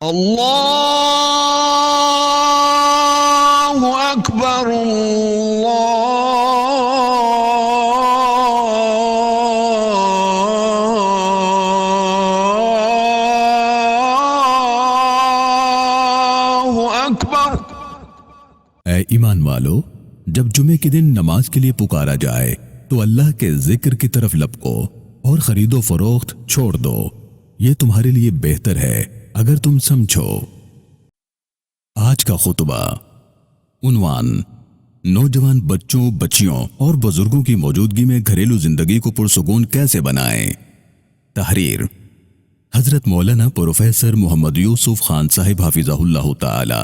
اللہ اکبر اللہ اکبر۔ اے ایمان والو، جب جمعے کے دن نماز کے لیے پکارا جائے تو اللہ کے ذکر کی طرف لپکو اور خرید و فروخت چھوڑ دو، یہ تمہارے لیے بہتر ہے اگر تم سمجھو۔ آج کا خطبہ عنوان: نوجوان بچوں، بچیوں اور بزرگوں کی موجودگی میں گھریلو زندگی کو پرسکون کیسے بنائیں۔ تحریر حضرت مولانا پروفیسر محمد یوسف خان صاحب حفظہ اللہ تعالی،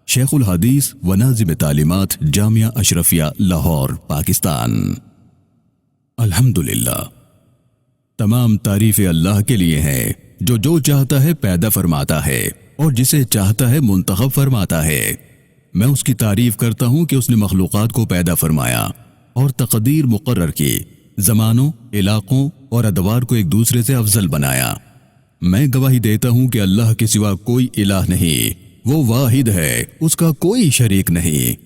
شیخ الحدیث و ناظم تعلیمات جامعہ اشرفیہ لاہور، پاکستان۔ الحمدللہ، تمام تعریفیں اللہ کے لیے ہیں جو چاہتا ہے پیدا فرماتا ہے اور جسے چاہتا ہے منتخب فرماتا ہے۔ میں اس کی تعریف کرتا ہوں کہ اس نے مخلوقات کو پیدا فرمایا اور تقدیر مقرر کی، زمانوں، علاقوں اور ادوار کو ایک دوسرے سے افضل بنایا۔ میں گواہی دیتا ہوں کہ اللہ کے سوا کوئی الہ نہیں، وہ واحد ہے، اس کا کوئی شریک نہیں۔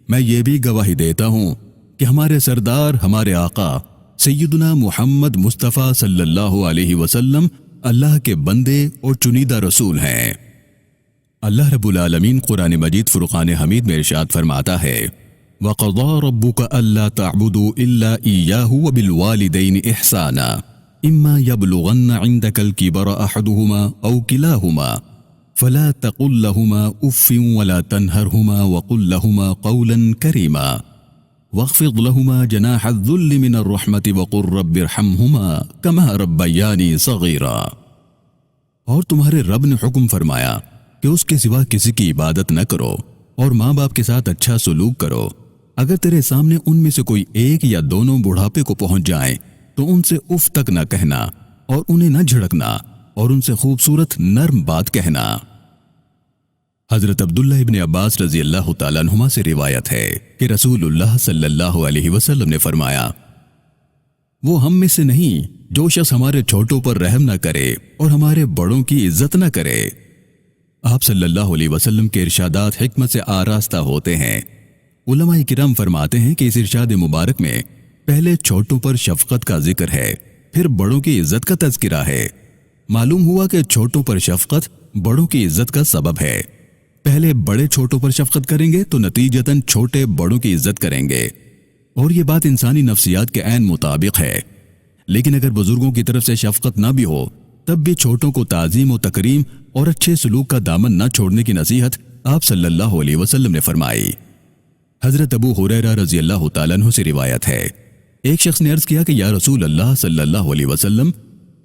میں یہ بھی گواہی دیتا ہوں کہ ہمارے سردار، ہمارے آقا سیدنا محمد مصطفیٰ صلی اللہ علیہ وسلم اللہ کے بندے اور چنیدہ رسول ہیں۔ اللہ رب العالمین قرآن مجید فرقان حمید میں ارشاد فرماتا ہے: وَقَضَىٰ رَبُّكَ أَلَّا تَعْبُدُوا إِلَّا إِيَّاهُ وَبِالْوَالِدَيْنِ إِحْسَانًا إِمَّا يَبْلُغَنَّ عِندَكَ الْكِبَرَ أَحَدُهُمَا أَوْ كِلَاهُمَا فَلَا تَقُل لَّهُمَا أُفٍّ وَلَا تَنْهَرْهُمَا وَقُل لَّهُمَا قَوْلًا كَرِيمًا وَاخْفِضْ لَهُمَا جَنَاحَ الذُّلِّ مِنَ الرَّحْمَةِ وَقُل رَّبِّ ارْحَمْهُمَا كَمَا رَبَّيَانِي صَغِيرًا۔ اور تمہارے رب نے حکم فرمایا کہ اس کے سوا کسی کی عبادت نہ کرو اور ماں باپ کے ساتھ اچھا سلوک کرو۔ اگر تیرے سامنے ان میں سے کوئی ایک یا دونوں بڑھاپے کو پہنچ جائیں تو ان سے اف تک نہ کہنا اور انہیں نہ جھڑکنا اور ان سے خوبصورت نرم بات کہنا۔ حضرت عبداللہ ابن عباس رضی اللہ تعالیٰ عنہما سے روایت ہے کہ رسول اللہ صلی اللہ علیہ وسلم نے فرمایا: وہ ہم میں سے نہیں جو شخص ہمارے چھوٹوں پر رحم نہ کرے اور ہمارے بڑوں کی عزت نہ کرے۔ آپ صلی اللہ علیہ وسلم کے ارشادات حکمت سے آراستہ ہوتے ہیں۔ علماء کرام فرماتے ہیں کہ اس ارشاد مبارک میں پہلے چھوٹوں پر شفقت کا ذکر ہے، پھر بڑوں کی عزت کا تذکرہ ہے۔ معلوم ہوا کہ چھوٹوں پر شفقت بڑوں کی عزت کا سبب ہے۔ پہلے بڑے چھوٹوں پر شفقت کریں گے تو نتیجتاً چھوٹے بڑوں کی عزت کریں گے، اور یہ بات انسانی نفسیات کے عین مطابق ہے۔ لیکن اگر بزرگوں کی طرف سے شفقت نہ بھی ہو تب بھی چھوٹوں کو تعظیم و تکریم اور اچھے سلوک کا دامن نہ چھوڑنے کی نصیحت آپ صلی اللہ علیہ وسلم نے فرمائی۔ حضرت ابو ہریرہ رضی اللہ تعالیٰ عنہ سے روایت ہے، ایک شخص نے عرض کیا کہ یا رسول اللہ صلی اللہ علیہ وسلم،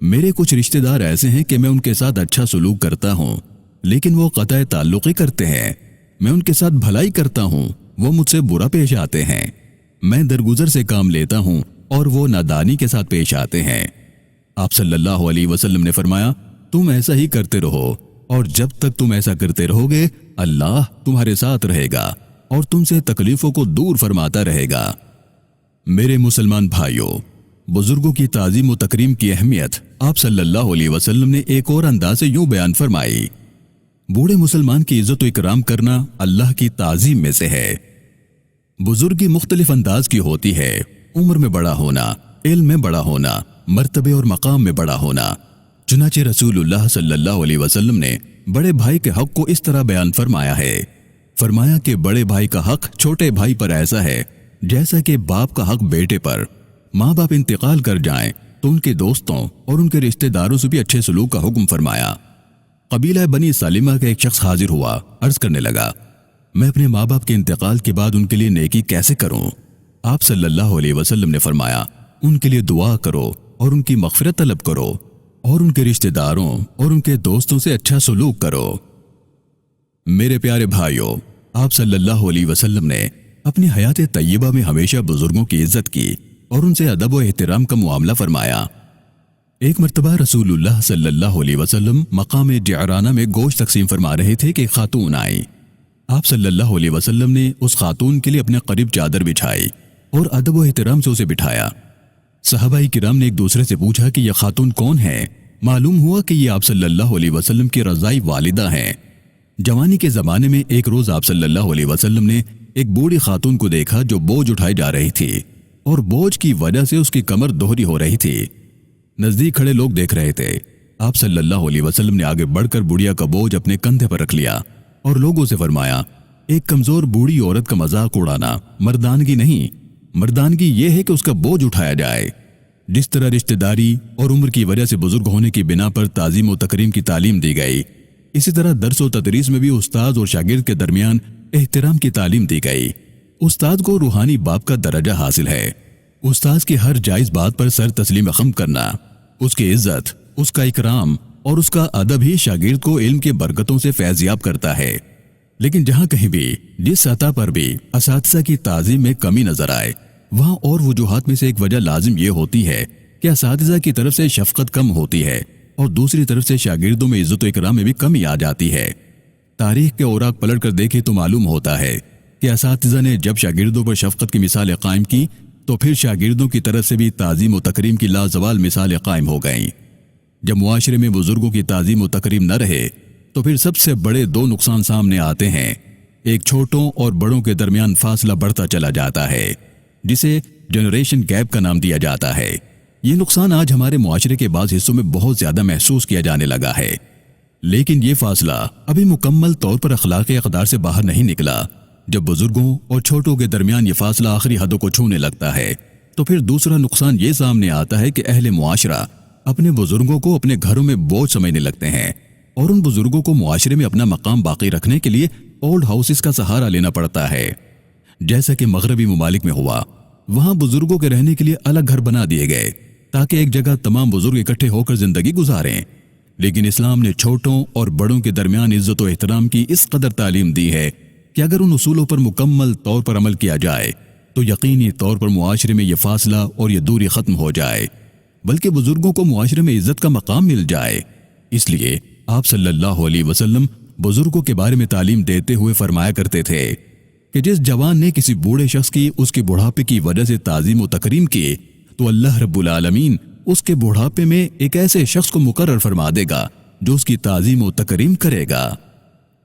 میرے کچھ رشتہ دار ایسے ہیں کہ میں ان کے ساتھ اچھا سلوک کرتا ہوں لیکن وہ قطع تعلقی کرتے ہیں۔ میں ان کے ساتھ بھلائی کرتا ہوں، وہ مجھ سے برا پیش آتے ہیں۔ میں درگزر سے کام لیتا ہوں اور وہ نادانی کے ساتھ پیش آتے ہیں۔ آپ صلی اللہ علیہ وسلم نے فرمایا: تم ایسا ہی کرتے رہو، اور جب تک تم ایسا کرتے رہو گے اللہ تمہارے ساتھ رہے گا اور تم سے تکلیفوں کو دور فرماتا رہے گا۔ میرے مسلمان بھائیوں، بزرگوں کی تعظیم و تکریم کی اہمیت آپ صلی اللہ علیہ وسلم نے ایک اور انداز سے یوں بیان فرمائی: بوڑھے مسلمان کی عزت و اکرام کرنا اللہ کی تعظیم میں سے ہے۔ بزرگی مختلف انداز کی ہوتی ہے، عمر میں بڑا ہونا، علم میں بڑا ہونا، مرتبے اور مقام میں بڑا ہونا۔ چنانچہ رسول اللہ صلی اللہ علیہ وسلم نے بڑے بھائی کے حق کو اس طرح بیان فرمایا ہے، فرمایا کہ بڑے بھائی کا حق چھوٹے بھائی پر ایسا ہے جیسا کہ باپ کا حق بیٹے پر۔ ماں باپ انتقال کر جائیں تو ان کے دوستوں اور ان کے رشتہ داروں سے بھی اچھے سلوک کا حکم فرمایا۔ قبیلہ بنی سالمہ کا ایک شخص حاضر ہوا، عرض کرنے لگا: میں اپنے ماں باپ کے انتقال کے بعد ان کے لیے نیکی کیسے کروں؟ آپ صلی اللہ علیہ وسلم نے فرمایا: ان کے لیے دعا کرو اور ان کی مغفرت طلب کرو اور ان کے رشتہ داروں اور ان کے دوستوں سے اچھا سلوک کرو۔ میرے پیارے بھائیوں، آپ صلی اللہ علیہ وسلم نے اپنی حیات طیبہ میں ہمیشہ بزرگوں کی عزت کی اور ان سے ادب و احترام کا معاملہ فرمایا۔ ایک مرتبہ رسول اللہ صلی اللہ علیہ وسلم مقام جعرانہ میں گوشت تقسیم فرما رہے تھے کہ خاتون آئی۔ آپ صلی اللہ علیہ وسلم نے اس خاتون کے لیے اپنے قریب چادر بچھائی اور ادب و احترام سے اسے بٹھایا۔ صحابہ کرام نے ایک دوسرے سے پوچھا کہ یہ خاتون کون ہے؟ معلوم ہوا کہ یہ آپ صلی اللہ علیہ وسلم کی رضائی والدہ ہیں۔ جوانی کے زمانے میں ایک روز آپ صلی اللہ علیہ وسلم نے ایک بوڑھی خاتون کو دیکھا جو بوجھ اٹھائی جا رہی تھی اور بوجھ کی وجہ سے اس کی کمر دوہری ہو رہی تھی۔ نزدیک کھڑے لوگ دیکھ رہے تھے۔ آپ صلی اللہ علیہ وسلم نے آگے بڑھ کر بڑھیا کا بوجھ اپنے کندھے پر رکھ لیا اور لوگوں سے فرمایا، ایک کمزور بوڑھی عورت کا مذاق اڑانا مردانگی نہیں، مردانگی یہ ہے کہ اس کا بوجھ اٹھایا جائے۔ جس طرح رشتہ داری اور عمر کی وجہ سے بزرگ ہونے کی بنا پر تعظیم و تکریم کی تعلیم دی گئی، اسی طرح درس و تدریس میں بھی استاد اور شاگرد کے درمیان احترام کی تعلیم دی گئی۔ استاد کو روحانی باپ کا درجہ حاصل ہے۔ استاد کی ہر جائز بات پر سر تسلیم خم کرنا، اس کی عزت، اس کا اکرام اور اس کا ادب ہی شاگرد کو علم کی برکتوں سے فیضیاب کرتا ہے۔ لیکن جہاں کہیں بھی جس سطح پر بھی اساتذہ کی تعظیم میں کمی نظر آئے، وہاں اور وجوہات میں سے ایک وجہ لازم یہ ہوتی ہے کہ اساتذہ کی طرف سے شفقت کم ہوتی ہے اور دوسری طرف سے شاگردوں میں عزت و اکرام میں بھی کمی آ جاتی ہے۔ تاریخ کے اوراق پلٹ کر دیکھیں تو معلوم ہوتا ہے کہ اساتذہ نے جب شاگردوں پر شفقت کی مثالیں قائم کی تو پھر شاگردوں کی طرف سے بھی تعظیم و تکریم کی لازوال مثالیں قائم ہو گئیں۔ جب معاشرے میں بزرگوں کی تعظیم و تکریم نہ رہے تو پھر سب سے بڑے دو نقصان سامنے آتے ہیں۔ ایک چھوٹوں اور بڑوں کے درمیان فاصلہ بڑھتا چلا جاتا ہے، جسے جنریشن گیپ کا نام دیا جاتا ہے۔ یہ نقصان آج ہمارے معاشرے کے بعض حصوں میں بہت زیادہ محسوس کیا جانے لگا ہے، لیکن یہ فاصلہ ابھی مکمل طور پر اخلاقی اقدار سے باہر نہیں نکلا۔ جب بزرگوں اور چھوٹوں کے درمیان یہ فاصلہ آخری حدوں کو چھونے لگتا ہے تو پھر دوسرا نقصان یہ سامنے آتا ہے کہ اہل معاشرہ اپنے بزرگوں کو اپنے گھروں میں بوجھ سمجھنے لگتے ہیں اور ان بزرگوں کو معاشرے میں اپنا مقام باقی رکھنے کے لیے اولڈ ہاؤسز کا سہارا لینا پڑتا ہے۔ جیسا کہ مغربی ممالک میں ہوا، وہاں بزرگوں کے رہنے کے لیے الگ گھر بنا دیے گئے تاکہ ایک جگہ تمام بزرگ اکٹھے ہو کر زندگی گزاریں۔ لیکن اسلام نے چھوٹوں اور بڑوں کے درمیان عزت و احترام کی اس قدر تعلیم دی ہے کہ اگر ان اصولوں پر مکمل طور پر عمل کیا جائے تو یقینی طور پر معاشرے میں یہ فاصلہ اور یہ دوری ختم ہو جائے، بلکہ بزرگوں کو معاشرے میں عزت کا مقام مل جائے۔ اس لیے آپ صلی اللہ علیہ وسلم بزرگوں کے بارے میں تعلیم دیتے ہوئے فرمایا کرتے تھے کہ جس جوان نے کسی بوڑھے شخص کی اس کے بڑھاپے کی وجہ سے تعظیم و تکریم کی تو اللہ رب العالمین اس کے بڑھاپے میں ایک ایسے شخص کو مقرر فرما دے گا جو اس کی تعظیم و تکریم کرے گا۔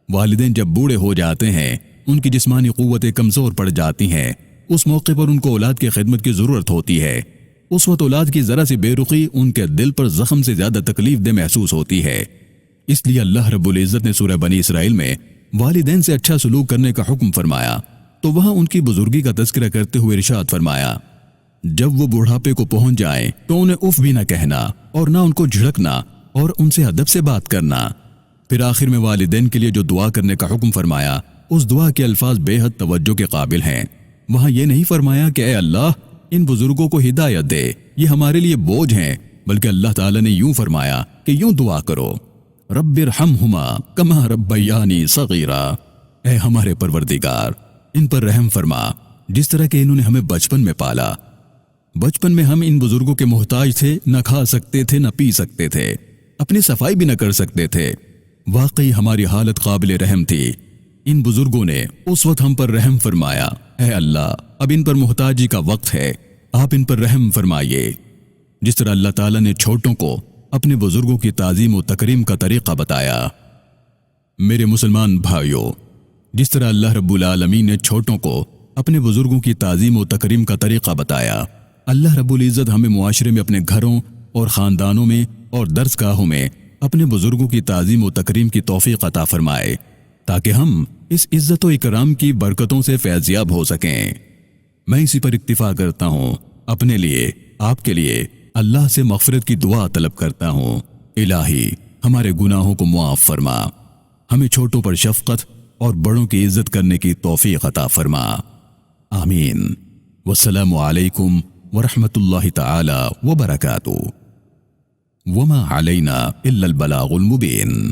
والدین جب بوڑھے ہو جاتے ہیں، ان کی جسمانی قوتیں کمزور پڑ جاتی ہیں، اس موقع پر ان کو اولاد کی خدمت کی ضرورت ہوتی ہے۔ اس وقت اولاد کی ذرا سی بے رخی ان کے دل پر زخم سے زیادہ تکلیف دہ محسوس ہوتی ہے۔ اس لیے اللہ رب العزت نے سورہ بنی اسرائیل میں والدین سے اچھا سلوک کرنے کا حکم فرمایا تو وہاں ان کی بزرگی کا تذکرہ کرتے ہوئے ارشاد فرمایا، جب وہ بڑھاپے کو پہنچ جائیں تو انہیں اف بھی نہ کہنا اور نہ ان کو جھڑکنا اور ان سے ادب سے بات کرنا۔ پھر آخر میں والدین کے لیے جو دعا کرنے کا حکم فرمایا، اس دعا کے الفاظ بے حد توجہ کے قابل ہیں۔ وہاں یہ نہیں فرمایا کہ اے اللہ ان بزرگوں کو ہدایت دے، یہ ہمارے لیے بوجھ ہیں، بلکہ اللہ تعالیٰ نے یوں فرمایا کہ یوں دعا کرو، رب ارحمہما کما ربیانی صغیرا، اے ہمارے پروردگار ان پر رحم فرما جس طرح کہ انہوں نے ہمیں بچپن میں پالا۔ بچپن میں ہم ان بزرگوں کے محتاج تھے، نہ کھا سکتے تھے نہ پی سکتے تھے، اپنی صفائی بھی نہ کر سکتے تھے۔ واقعی ہماری حالت قابل رحم تھی۔ ان بزرگوں نے اس وقت ہم پر رحم فرمایا۔ اے اللہ اب ان پر محتاجی کا وقت ہے، آپ ان پر رحم فرمائیے۔ جس طرح اللہ تعالیٰ نے چھوٹوں کو اپنے بزرگوں کی تعظیم و تکریم کا طریقہ بتایا۔ میرے مسلمان بھائیوں، جس طرح اللہ رب العالمین نے چھوٹوں کو اپنے بزرگوں کی تعظیم و تکریم کا طریقہ بتایا، اللہ رب العزت ہمیں معاشرے میں اپنے گھروں اور خاندانوں میں اور درس گاہوں میں اپنے بزرگوں کی تعظیم و تکریم کی توفیق عطا فرمائے تاکہ ہم اس عزت و اکرام کی برکتوں سے فیضیاب ہو سکیں۔ میں اسی پر اکتفا کرتا ہوں، اپنے لیے، آپ کے لیے اللہ سے مغفرت کی دعا طلب کرتا ہوں۔ الہی ہمارے گناہوں کو معاف فرما، ہمیں چھوٹوں پر شفقت اور بڑوں کی عزت کرنے کی توفیق عطا فرما، آمین۔ والسلام علیکم ورحمۃ اللہ تعالی وبرکاتہ۔ وما علینا الا البلاغ المبین۔